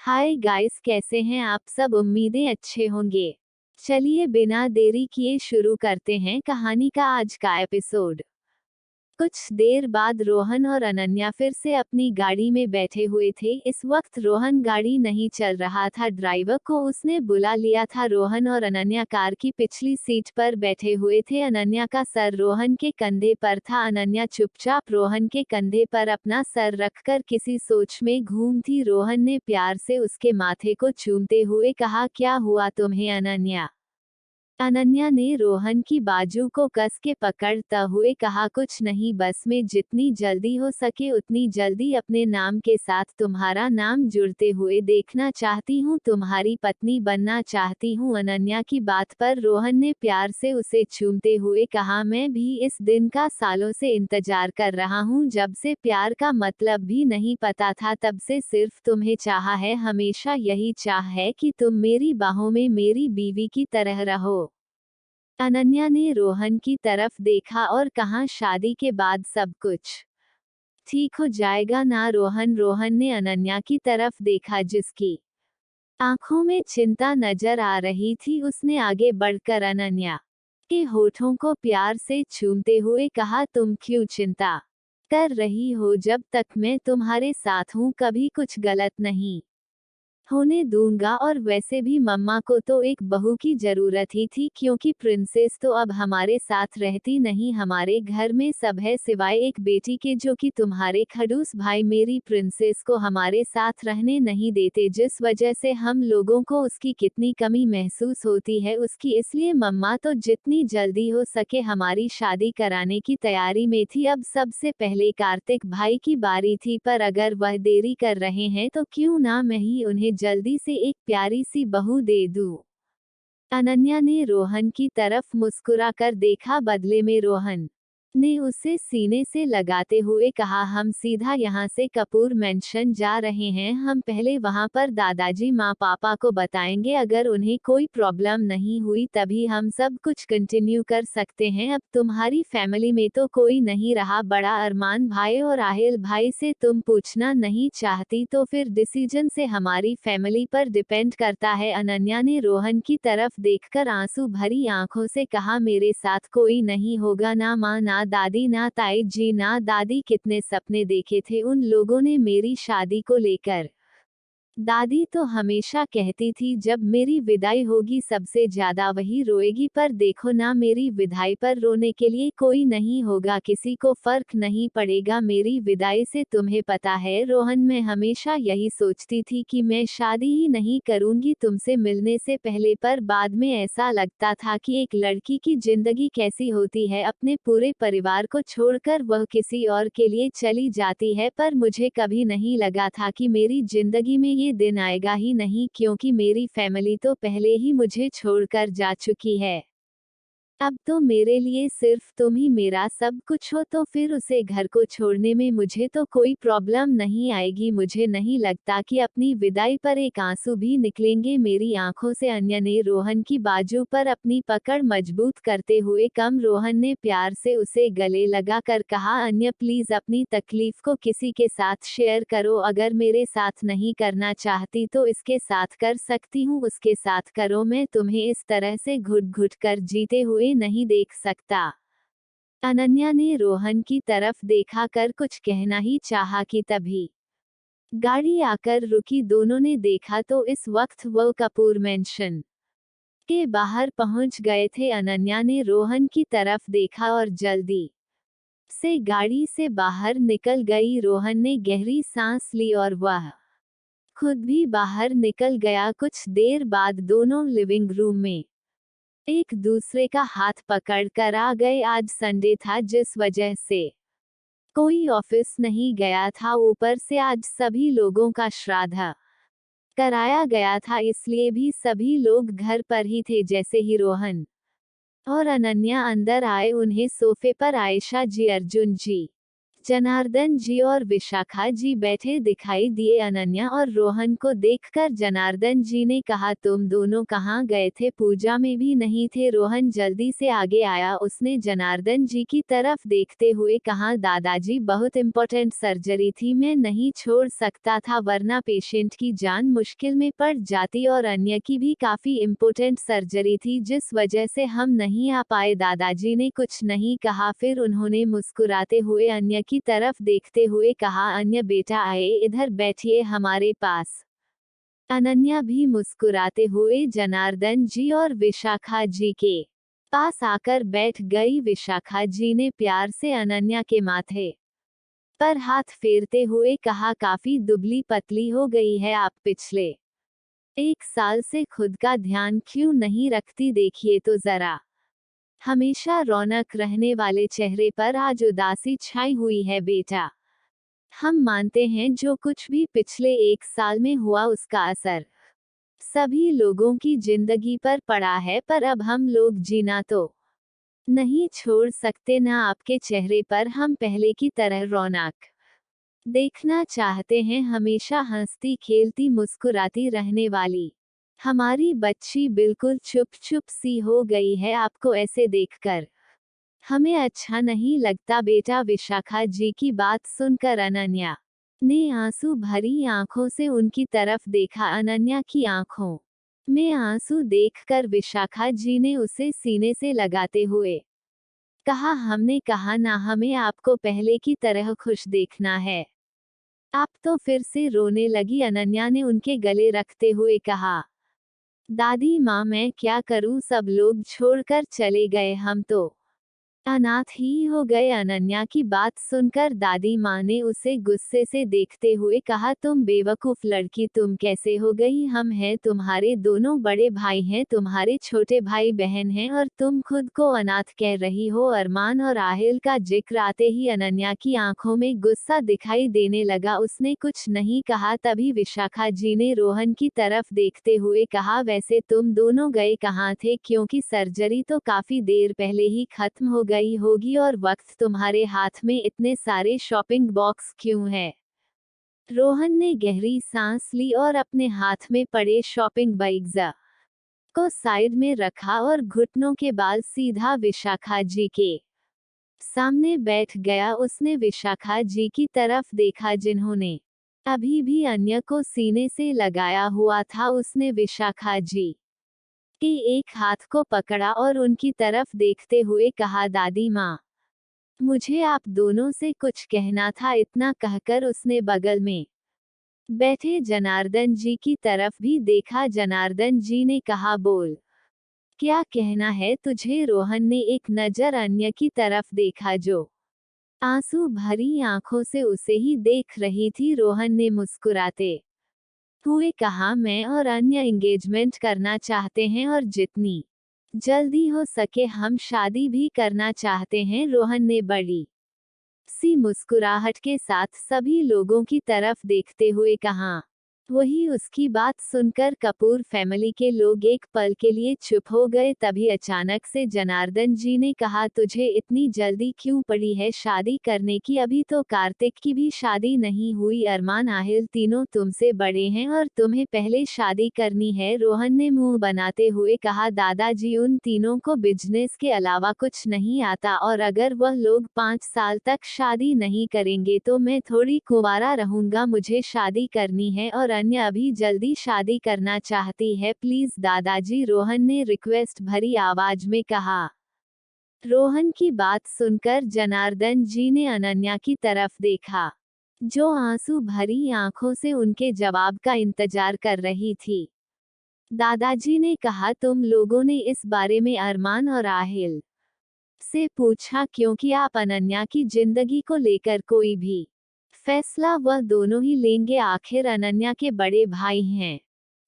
Hi guys, कैसे हैं आप सब। उम्मीदें अच्छे होंगे। चलिए बिना देरी किए शुरू करते हैं कहानी का आज का एपिसोड। कुछ देर बाद रोहन और अनन्या फिर से अपनी गाड़ी में बैठे हुए थे। इस वक्त रोहन गाड़ी नहीं चल रहा था, ड्राइवर को उसने बुला लिया था। रोहन और अनन्या कार की पिछली सीट पर बैठे हुए थे। अनन्या का सर रोहन के कंधे पर था। अनन्या चुपचाप रोहन के कंधे पर अपना सर रखकर किसी सोच में घूम थी। रोहन ने प्यार से उसके माथे को चूमते हुए कहा, क्या हुआ तुम्हें अनन्या। अनन्या ने रोहन की बाजू को कस के पकड़ता हुए कहा, कुछ नहीं, बस मैं जितनी जल्दी हो सके उतनी जल्दी अपने नाम के साथ तुम्हारा नाम जुड़ते हुए देखना चाहती हूँ, तुम्हारी पत्नी बनना चाहती हूँ। अनन्या की बात पर रोहन ने प्यार से उसे चूमते हुए कहा, मैं भी इस दिन का सालों से इंतजार कर रहा हूँ। जब से प्यार का मतलब भी नहीं पता था तब से सिर्फ तुम्हें चाहा है। हमेशा यही चाह है कि तुम मेरी बाहों में मेरी बीवी की तरह रहो। अनन्या ने रोहन की तरफ देखा और कहा, शादी के बाद सब कुछ ठीक हो जाएगा ना रोहन। रोहन ने अनन्या की तरफ देखा जिसकी आंखों में चिंता नजर आ रही थी। उसने आगे बढ़कर अनन्या के होठों को प्यार से चूमते हुए कहा, तुम क्यों चिंता कर रही हो। जब तक मैं तुम्हारे साथ हूँ कभी कुछ गलत नहीं होने दूंगा। और वैसे भी मम्मा को तो एक बहू की जरूरत ही थी, क्योंकि प्रिंसेस तो अब हमारे साथ रहती नहीं। हमारे घर में सब है सिवाय एक बेटी के, जो कि तुम्हारे खड़ूस भाई मेरी प्रिंसेस को हमारे साथ रहने नहीं देते, जिस वजह से हम लोगों को उसकी कितनी कमी महसूस होती है उसकी। इसलिए मम्मा तो जितनी जल्दी हो सके हमारी शादी कराने की तैयारी में थी। अब सबसे पहले कार्तिक भाई की बारी थी, पर अगर वह देरी कर रहे हैं तो क्यों ना मैं ही उन्हें जल्दी से एक प्यारी सी बहू दे दूं। अनन्या ने रोहन की तरफ मुस्कुराकर देखा। बदले में रोहन ने उसे सीने से लगाते हुए कहा, हम सीधा यहाँ से कपूर मेंशन जा रहे हैं। हम पहले वहाँ पर दादाजी माँ पापा को बताएंगे, अगर उन्हें कोई प्रॉब्लम नहीं हुई तभी हम सब कुछ कंटिन्यू कर सकते हैं। अब तुम्हारी फैमिली में तो कोई नहीं रहा। बड़ा अरमान भाई और आहिल भाई से तुम पूछना नहीं चाहती तो फिर डिसीजन से हमारी फैमिली पर डिपेंड करता है। अनन्या ने रोहन की तरफ देखकर आंसू भरी आंखों से कहा, मेरे साथ कोई नहीं होगा, ना माँ ना दादी ना ताई जी ना दादी। कितने सपने देखे थे उन लोगों ने मेरी शादी को लेकर। दादी तो हमेशा कहती थी जब मेरी विदाई होगी सबसे ज्यादा वही रोएगी, पर देखो ना, मेरी विदाई पर रोने के लिए कोई नहीं होगा, किसी को फर्क नहीं पड़ेगा मेरी विदाई से। तुम्हें पता है रोहन, मैं हमेशा यही सोचती थी कि मैं शादी ही नहीं करूंगी तुमसे मिलने से पहले, पर बाद में ऐसा लगता था कि एक लड़की की जिंदगी कैसी होती है, अपने पूरे परिवार को छोड़कर वह किसी और के लिए चली जाती है। पर मुझे कभी नहीं लगा था कि मेरी जिंदगी में ये दिन आएगा ही नहीं, क्योंकि मेरी फैमिली तो पहले ही मुझे छोड़कर जा चुकी है। अब तो मेरे लिए सिर्फ तुम ही मेरा सब कुछ हो, तो फिर उसे घर को छोड़ने में मुझे तो कोई प्रॉब्लम नहीं आएगी। मुझे नहीं लगता कि अपनी विदाई पर एक आंसू भी निकलेंगे मेरी आंखों से। अनन्या ने रोहन की बाजू पर अपनी पकड़ मजबूत करते हुए कम। रोहन ने प्यार से उसे गले लगा कर कहा, अनन्या प्लीज अपनी तकलीफ को किसी के साथ शेयर करो। अगर मेरे साथ नहीं करना चाहती तो इसके साथ कर सकती हूँ, उसके साथ करो। मैं तुम्हें इस तरह से घुट घुट कर जीते हुए नहीं देख सकता। अनन्या ने रोहन की तरफ देखा कर कुछ कहना ही चाहा कि तभी गाड़ी आकर रुकी। दोनों ने देखा तो इस वक्त वो कपूर मेंशन के बाहर पहुंच गए थे। अनन्या ने रोहन की तरफ देखा और जल्दी से गाड़ी से बाहर निकल गई। रोहन ने गहरी सांस ली और वह खुद भी बाहर निकल गया। कुछ देर बाद दोनों लिविंग रूम में एक दूसरे का हाथ पकड़ कर आ गए। आज संडे था जिस वजह से कोई ऑफिस नहीं गया था, ऊपर से आज सभी लोगों का श्राद्ध कराया गया था, इसलिए भी सभी लोग घर पर ही थे। जैसे ही रोहन और अनन्या अंदर आए उन्हें सोफे पर आयशा जी, अर्जुन जी, जनार्दन जी और विशाखा जी बैठे दिखाई दिए। अनन्या और रोहन को देखकर जनार्दन जी ने कहा, तुम दोनों कहाँ गए थे? पूजा में भी नहीं थे? रोहन जल्दी से आगे आया। उसने जनार्दन जी की तरफ देखते हुए कहा, दादाजी बहुत इम्पोर्टेंट सर्जरी थी, मैं नहीं छोड़ सकता था वरना पेशेंट की जान मुश्किल में पड़ जाती, और अन्य की भी काफी इम्पोर्टेंट सर्जरी थी जिस वजह से हम नहीं आ पाए। दादाजी ने कुछ नहीं कहा, फिर उन्होंने मुस्कुराते हुए अन्य की तरफ देखते हुए कहा, अन्य बेटा आए, इधर बैठिए हमारे पास। अनन्या भी मुस्कुराते हुए जनार्दन जी और विशाखा जी के पास आकर बैठ गई। विशाखा जी ने प्यार से अनन्या के माथे पर हाथ फेरते हुए कहा, काफी दुबली पतली हो गई है आप, पिछले 1 साल से खुद का ध्यान क्यों नहीं रखती? देखिए तो जरा, हमेशा रौनक रहने वाले चेहरे पर आज उदासी छाई हुई है बेटा। हम मानते हैं जो कुछ भी पिछले 1 साल में हुआ उसका असर सभी लोगों की जिंदगी पर पड़ा है, पर अब हम लोग जीना तो नहीं छोड़ सकते ना। आपके चेहरे पर हम पहले की तरह रौनक देखना चाहते हैं, हमेशा हंसती खेलती मुस्कुराती रहने वाली। हमारी बच्ची बिल्कुल चुप चुप सी हो गई है आपको ऐसे देखकर, हमें अच्छा नहीं लगता बेटा। विशाखा जी की बात सुनकर अनन्या ने आंसू भरी आंखों से उनकी तरफ देखा। अनन्या की आंखों में आंसू देखकर विशाखा जी ने उसे सीने से लगाते हुए कहा, हमने कहा ना, हमें आपको पहले की तरह खुश देखना है। आप तो फिर से रोने लगी। अनन्या ने उनके गले रखते हुए कहा, दादी माँ मैं क्या करूँ, सब लोग छोड़कर चले गए, हम तो अनाथ ही हो गए। अनन्या की बात सुनकर दादी माँ ने उसे गुस्से से देखते हुए कहा, तुम बेवकूफ लड़की, तुम कैसे हो गई? हम हैं तुम्हारे दोनों बड़े भाई हैं, तुम्हारे छोटे भाई बहन हैं, और तुम खुद को अनाथ कह रही हो? अरमान और आहिल का जिक्र आते ही अनन्या की आंखों में गुस्सा दिखाई देने लगा। उसने कुछ नहीं कहा। तभी विशाखा जी ने रोहन की तरफ देखते हुए कहा, वैसे तुम दोनों गए कहाँ थे? क्योंकि सर्जरी तो काफी देर पहले ही खत्म हो गई होगी, और वक्त तुम्हारे हाथ में इतने सारे शॉपिंग बॉक्स क्यों है? रोहन ने गहरी सांस ली और अपने हाथ में पड़े शॉपिंग बैग्स को साइड में रखा और घुटनों के बाल सीधा विशाखा जी के सामने बैठ गया। उसने विशाखा जी की तरफ देखा जिन्होंने अभी भी अन्य को सीने से लगाया हुआ था। उसने विशाखा जी के एक हाथ को पकड़ा और उनकी तरफ देखते हुए कहा, दादी माँ, मुझे आप दोनों से कुछ कहना था। इतना कहकर उसने बगल में बैठे जनार्दन जी की तरफ भी देखा। जनार्दन जी ने कहा, बोल, क्या कहना है तुझे? रोहन ने एक नजर अन्य की तरफ देखा जो आंसू भरी आंखों से उसे ही देख रही थी। रोहन ने मुस्कुराते हुए कहा, मैं और अन्य एंगेजमेंट करना चाहते हैं और जितनी जल्दी हो सके हम शादी भी करना चाहते हैं। रोहन ने बड़ी सी मुस्कुराहट के साथ सभी लोगों की तरफ देखते हुए कहा। वही उसकी बात सुनकर कपूर फैमिली के लोग एक पल के लिए चुप हो गए। तभी अचानक से जनार्दन जी ने कहा, तुझे इतनी जल्दी क्यों पड़ी है शादी करने की? अभी तो कार्तिक की भी शादी नहीं हुई। अरमान आहिल तीनों तुमसे बड़े हैं और तुम्हें पहले शादी करनी है। रोहन ने मुंह बनाते हुए कहा, दादाजी उन तीनों को बिजनेस के अलावा कुछ नहीं आता, और अगर वह लोग 5 साल तक शादी नहीं करेंगे तो मैं थोड़ी कुंवारा रहूंगा। मुझे शादी करनी है और अन्य अभी जल्दी शादी करना चाहती है, प्लीज दादाजी। रोहन ने रिक्वेस्ट भरी आवाज में कहा। रोहन की बात सुनकर जनार्दन जी ने अनन्या की तरफ देखा जो आंसू भरी आंखों से उनके जवाब का इंतजार कर रही थी। दादाजी ने कहा, तुम लोगों ने इस बारे में अरमान और आहिल से पूछा? क्योंकि आप अनन्या की जिंदगी को लेकर कोई भी फैसला वह दोनों ही लेंगे, आखिर अनन्या के बड़े भाई हैं।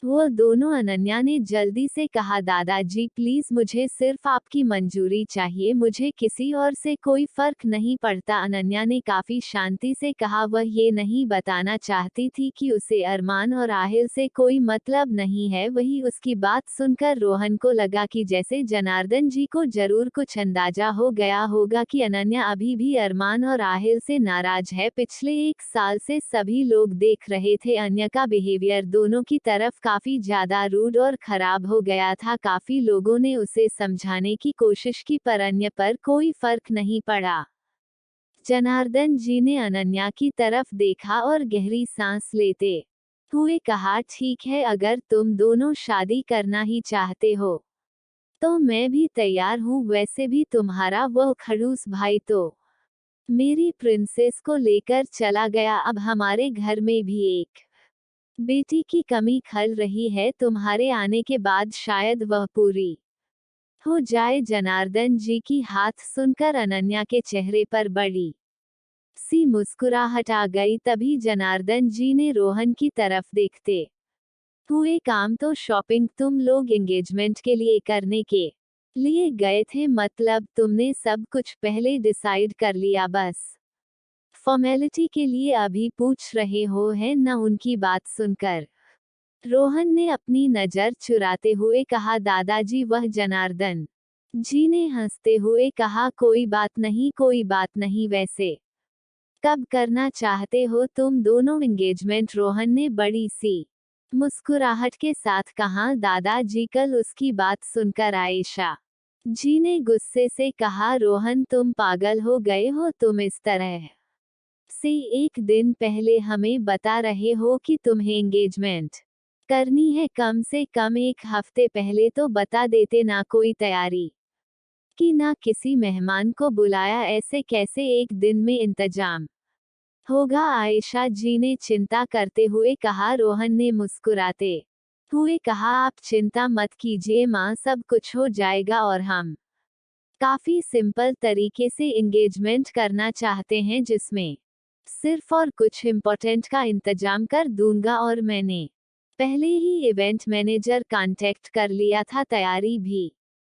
वो दोनों। अनन्या ने जल्दी से कहा, दादाजी प्लीज मुझे सिर्फ आपकी मंजूरी चाहिए, मुझे किसी और से कोई फर्क नहीं पड़ता। अनन्या ने काफी शांति से कहा, वह ये नहीं बताना चाहती थी कि उसे अरमान और आहिल से कोई मतलब नहीं है। वही उसकी बात सुनकर रोहन को लगा कि जैसे जनार्दन जी को जरूर कुछ अंदाजा हो गया होगा कि अनन्या अभी भी अरमान और आहिल से नाराज है। पिछले 1 साल से सभी लोग देख रहे थे अन्य का बिहेवियर दोनों की तरफ काफी ज्यादा रूड और खराब हो गया था। काफी लोगों ने उसे समझाने की कोशिश की पर अन्य पर कोई फर्क नहीं पड़ा। जनार्दन जी ने अनन्या की तरफ देखा और गहरी सांस लेते हुए कहा, ठीक है, अगर तुम दोनों शादी करना ही चाहते हो तो मैं भी तैयार हूँ। वैसे भी तुम्हारा वो खड़ूस भाई तो मेरी प्रिंसेस को लेकर चला गया। अब हमारे घर में भी एक बेटी की कमी खल रही है। तुम्हारे आने के बाद शायद वह पूरी हो जाए। जनार्दन जी की हाथ सुनकर अनन्या के चेहरे पर बड़ी सी मुस्कुराहट आ गई। तभी जनार्दन जी ने रोहन की तरफ देखते हुए, काम तो शॉपिंग तुम लोग एंगेजमेंट के लिए करने के लिए गए थे, मतलब तुमने सब कुछ पहले डिसाइड कर लिया, बस फॉर्मेलिटी के लिए अभी पूछ रहे हो, है न? उनकी बात सुनकर रोहन ने अपनी नजर चुराते हुए कहा, दादाजी। वह जनार्दन जी ने हंसते हुए कहा, कोई बात नहीं, कोई बात नहीं। वैसे कब करना चाहते हो तुम दोनों एंगेजमेंट? रोहन ने बड़ी सी मुस्कुराहट के साथ कहा, दादाजी कल। उसकी बात सुनकर आयशा जी ने गुस्से से कहा, रोहन तुम पागल हो गए हो? तुम इस तरह से एक दिन पहले हमें बता रहे हो कि तुम्हें एंगेजमेंट करनी है। कम से कम 1 हफ्ते पहले तो बता देते। ना कोई तैयारी की, ना किसी मेहमान को बुलाया, ऐसे कैसे एक दिन में इंतजाम होगा? आयशा जी ने चिंता करते हुए कहा। रोहन ने मुस्कुराते हुए कहा, आप चिंता मत कीजिए माँ, सब कुछ हो जाएगा और हम काफी सिंपल तरीके से एंगेजमेंट करना चाहते हैं, जिसमें सिर्फ और कुछ इम्पोर्टेंट का इंतजाम कर दूंगा। और मैंने पहले ही इवेंट मैनेजर कांटेक्ट कर लिया था, तैयारी भी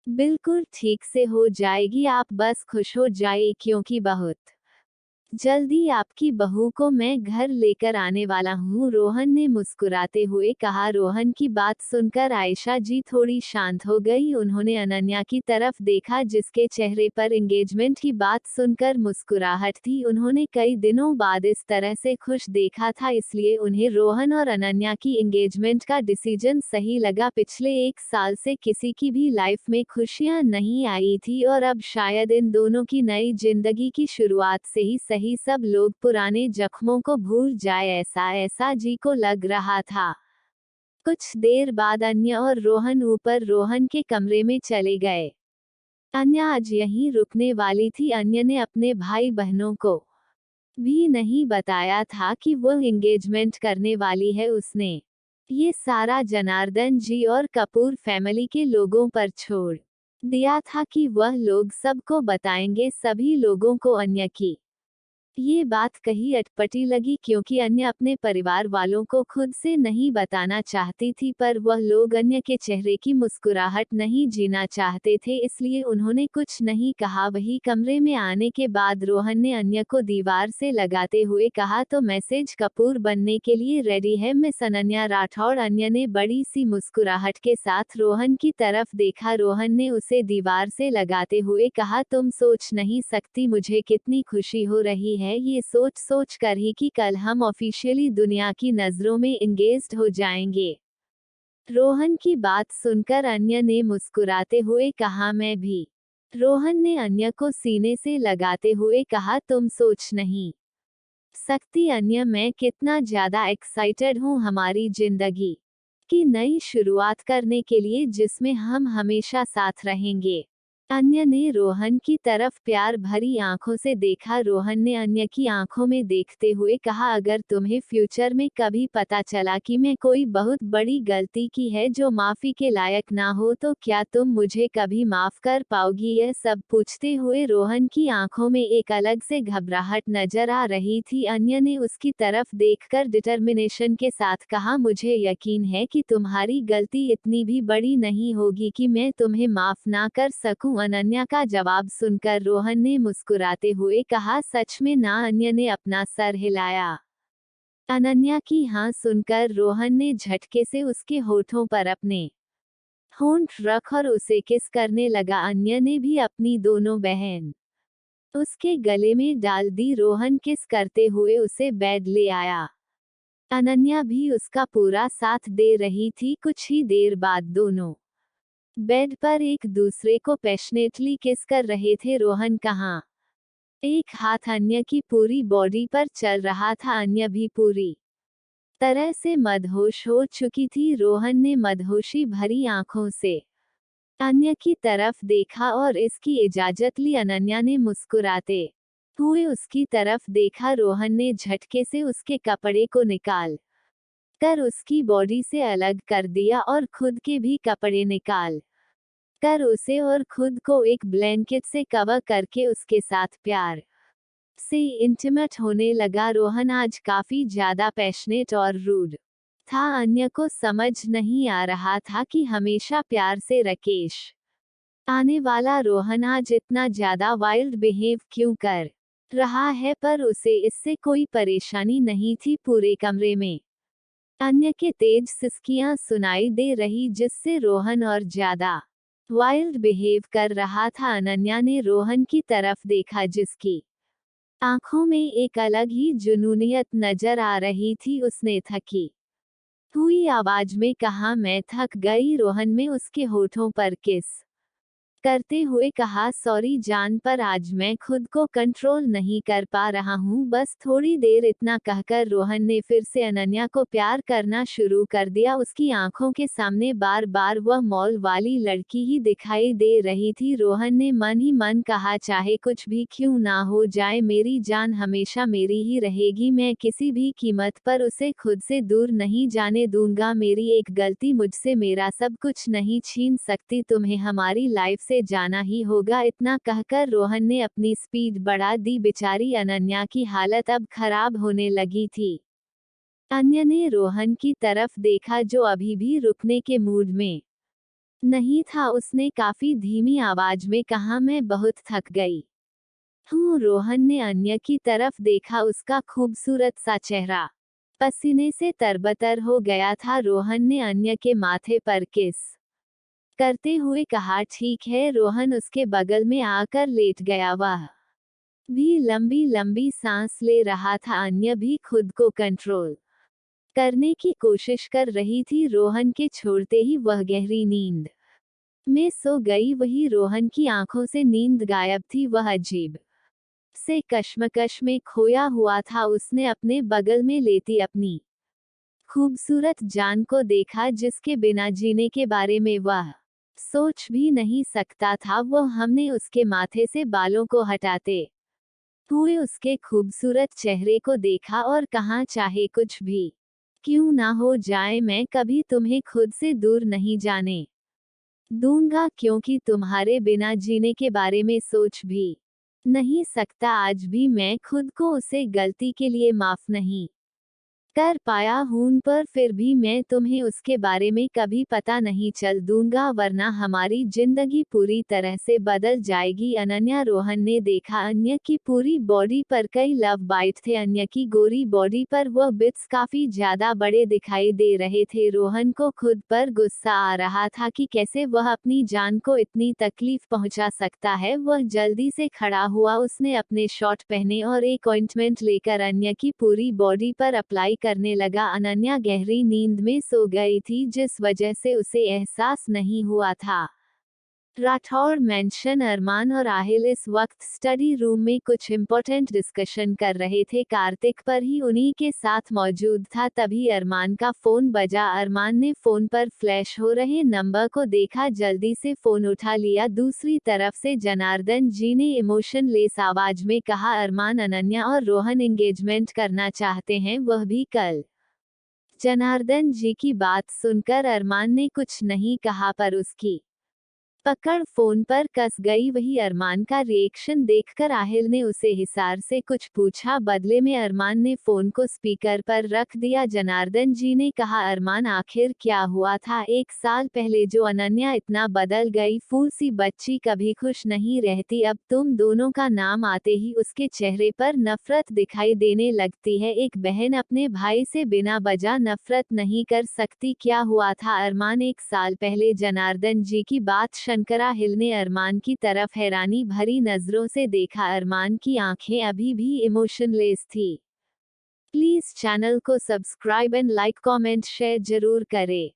बिल्कुल ठीक से हो जाएगी। आप बस खुश हो जाए, क्योंकि बहुत जल्दी आपकी बहू को मैं घर लेकर आने वाला हूँ। रोहन ने मुस्कुराते हुए कहा। रोहन की बात सुनकर आयशा जी थोड़ी शांत हो गई। उन्होंने अनन्या की तरफ देखा, जिसके चेहरे पर एंगेजमेंट की बात सुनकर मुस्कुराहट थी। उन्होंने कई दिनों बाद इस तरह से खुश देखा था, इसलिए उन्हें रोहन और अनन्या की एंगेजमेंट का डिसीजन सही लगा। पिछले 1 साल से किसी की भी लाइफ में खुशियां नहीं आई थी और अब शायद इन दोनों की नई जिंदगी की शुरुआत से ही सही सब लोग पुराने जख्मों को भूल जाए, ऐसा जी को लग रहा था। कुछ देर बाद अन्या और रोहन ऊपर रोहन के कमरे में चले गए। अन्या आज यहीं रुकने वाली थी। अन्या ने अपने भाई बहनों को भी नहीं बताया था कि वो एंगेजमेंट करने वाली है। उसने ये सारा जनार्दन जी और कपूर फैमिली के लोगों पर छोड़ दिया था कि वह लोग सबको बताएंगे। सभी लोगों को अन्या की ये बात कही अटपटी लगी, क्योंकि अन्य अपने परिवार वालों को खुद से नहीं बताना चाहती थी, पर वह लोग अन्य के चेहरे की मुस्कुराहट नहीं जीना चाहते थे, इसलिए उन्होंने कुछ नहीं कहा। वही कमरे में आने के बाद रोहन ने अन्य को दीवार से लगाते हुए कहा, तो मैसेज कपूर बनने के लिए रेडी है मिस अनन्या राठौड़? अन्य ने बड़ी सी मुस्कुराहट के साथ रोहन की तरफ देखा। रोहन ने उसे दीवार से लगाते हुए कहा, तुम सोच नहीं सकती मुझे कितनी खुशी हो रही है, ये सोच कर ही कि कल हम ऑफिशियली दुनिया की नजरों में एंगेज्ड हो जाएंगे। रोहन की बात सुनकर अन्य ने मुस्कुराते हुए कहा, मैं भी। रोहन ने अन्य को सीने से लगाते हुए कहा, तुम सोच नहीं सकती अन्य मैं कितना ज्यादा एक्साइटेड हूँ हमारी जिंदगी की नई शुरुआत करने के लिए, जिसमें हम हमेशा साथ रहेंगे। अन्य ने रोहन की तरफ प्यार भरी आंखों से देखा। रोहन ने अन्य की आंखों में देखते हुए कहा, अगर तुम्हें फ्यूचर में कभी पता चला कि मैं कोई बहुत बड़ी गलती की है जो माफी के लायक ना हो, तो क्या तुम मुझे कभी माफ कर पाओगी? यह सब पूछते हुए रोहन की आंखों में एक अलग से घबराहट नजर आ रही थी। अन्य ने उसकी तरफ देखकर डिटर्मिनेशन के साथ कहा, मुझे यकीन है कि तुम्हारी गलती इतनी भी बड़ी नहीं होगी कि मैं तुम्हें माफ ना कर सकूं। अनन्या का जवाब सुनकर रोहन ने मुस्कुराते हुए कहा, सच में ना? अन्य ने अपना सर हिलाया। अनन्या की हाँ सुनकर रोहन ने झटके से उसके होठों पर अपने होंठ रख और उसे किस करने लगा। अन्य ने भी अपनी दोनों बहन उसके गले में डाल दी। रोहन किस करते हुए उसे बेड ले आया। अनन्या भी उसका पूरा साथ दे रही थी। कुछ ही देर बाद दोनों बेड पर एक दूसरे को पैशनेटली किस कर रहे थे। रोहन कहाँ एक हाथ अन्य की पूरी बॉडी पर चल रहा था। अन्य भी पूरी तरह से मदहोश हो चुकी थी। रोहन ने मदहोशी भरी आंखों से अन्य की तरफ देखा और इसकी इजाजत ली। अनन्या ने मुस्कुराते हुए उसकी तरफ देखा। रोहन ने झटके से उसके कपड़े को निकाल कर उसकी बॉडी से अलग कर दिया और खुद के भी कपड़े निकाल कर उसे और खुद को एक ब्लैंकेट से कवर करके उसके साथ प्यार से इंटीमेट होने लगा। रोहन आज काफी ज्यादा पैशनेट और रूड था। अन्य को समझ नहीं आ रहा था कि हमेशा प्यार से राकेश आने वाला रोहन आज इतना ज्यादा वाइल्ड बिहेव क्यों कर रहा है, पर उसे इससे कोई परेशानी नहीं थी। पूरे कमरे में अन्य के तेज सिसकियां सुनाई दे रही, जिससे रोहन और ज्यादा वाइल्ड बिहेव कर रहा था। अनन्या ने रोहन की तरफ देखा, जिसकी आंखों में एक अलग ही जुनूनियत नजर आ रही थी। उसने थकी हुई आवाज में कहा, मैं थक गई। रोहन में उसके होठों पर किस करते हुए कहा, सॉरी जान, पर आज मैं खुद को कंट्रोल नहीं कर पा रहा हूँ, बस थोड़ी देर। इतना कहकर रोहन ने फिर से अनन्या को प्यार करना शुरू कर दिया। उसकी आंखों के सामने बार बार वह मॉल वाली लड़की ही दिखाई दे रही थी। रोहन ने मन ही मन कहा, चाहे कुछ भी क्यों ना हो जाए, मेरी जान हमेशा मेरी ही रहेगी। मैं किसी भी कीमत पर उसे खुद से दूर नहीं जाने दूंगा। मेरी एक गलती मुझसे मेरा सब कुछ नहीं छीन सकती। तुम्हें हमारी लाइफ से जाना ही होगा। इतना कहकर रोहन ने अपनी स्पीड बढ़ा दी। बेचारी अनन्या की हालत अब खराब होने लगी थी। अन्य ने रोहन की तरफ देखा, जो अभी भी रुकने के मूड में नहीं था। उसने काफी धीमी आवाज में कहा, मैं बहुत थक गई हूँ। रोहन ने अन्य की तरफ देखा। उसका खूबसूरत सा चेहरा पसीने से तरबतर हो गया था। रोहन ने अन्य के माथे पर किस करते हुए कहा, ठीक है। रोहन उसके बगल में आकर लेट गया। वह भी लंबी लंबी सांस ले रहा था। अन्य भी खुद को कंट्रोल करने की कोशिश कर रही थी। रोहन के छोड़ते ही वह गहरी नींद में सो गई। वही रोहन की आंखों से नींद गायब थी। वह अजीब से कश्मकश में खोया हुआ था। उसने अपने बगल में लेटी अपनी खूबसूरत जान को देखा, जिसके बिना जीने के बारे में वह सोच भी नहीं सकता था। वो हमने उसके माथे से बालों को हटाते हुए उसके खूबसूरत चेहरे को देखा और कहा, चाहे कुछ भी क्यों ना हो जाए, मैं कभी तुम्हें खुद से दूर नहीं जाने दूंगा, क्योंकि तुम्हारे बिना जीने के बारे में सोच भी नहीं सकता। आज भी मैं खुद को उसे गलती के लिए माफ नहीं कर पाया हूं, पर फिर भी मैं तुम्हें उसके बारे में कभी पता नहीं चल दूंगा, वरना हमारी जिंदगी पूरी तरह से बदल जाएगी। अनन्या रोहन ने देखा, अन्य की पूरी बॉडी पर कई लव बाइट थे। अन्य की गोरी बॉडी पर वह बिट्स काफी ज्यादा बड़े दिखाई दे रहे थे। रोहन को खुद पर गुस्सा आ रहा था कि कैसे वह अपनी जान को इतनी तकलीफ पहुंचा सकता है। वह जल्दी से खड़ा हुआ। उसने अपने शॉर्ट पहने और एक ऑइंटमेंट लेकर अन्य की पूरी बॉडी पर अप्लाई करने लगा। अनन्या गहरी नींद में सो गई थी, जिस वजह से उसे एहसास नहीं हुआ था। राठौर मेंशन अरमान और आहिल इस वक्त स्टडी रूम में कुछ इम्पोर्टेंट डिस्कशन कर रहे थे। कार्तिक पर ही उन्हीं के साथ मौजूद था, तभी अरमान का फोन बजा। अरमान ने फोन पर फ्लैश हो रहे नंबर को देखा, जल्दी से फोन उठा लिया। दूसरी तरफ से जनार्दन जी ने इमोशनलेस आवाज में कहा, अरमान अनन्या और रोहन एंगेजमेंट करना चाहते हैं, वह भी कल। जनार्दन जी की बात सुनकर अरमान ने कुछ नहीं कहा, पर उसकी पकड़ फोन पर कस गई। वही अरमान का रिएक्शन देखकर आहिल ने उसे हिसार से कुछ पूछा, बदले में अरमान ने फोन को स्पीकर पर रख दिया। जनार्दन जी ने कहा, अरमान आखिर क्या हुआ था? 1 साल पहले जो अनन्या इतना बदल गई, फूल सी बच्ची, कभी खुश नहीं रहती, अब तुम दोनों का नाम आते ही उसके चेहरे पर नफरत दिखाई देने लगती है। एक बहन अपने भाई से बिना वजह नफरत नहीं कर सकती। क्या हुआ था अरमान 1 साल पहले? जनार्दन जी की बात शंकरा हिल ने अरमान की तरफ हैरानी भरी नजरों से देखा। अरमान की आंखें अभी भी इमोशनलेस थी। प्लीज चैनल को subscribe and like comment share जरूर करें।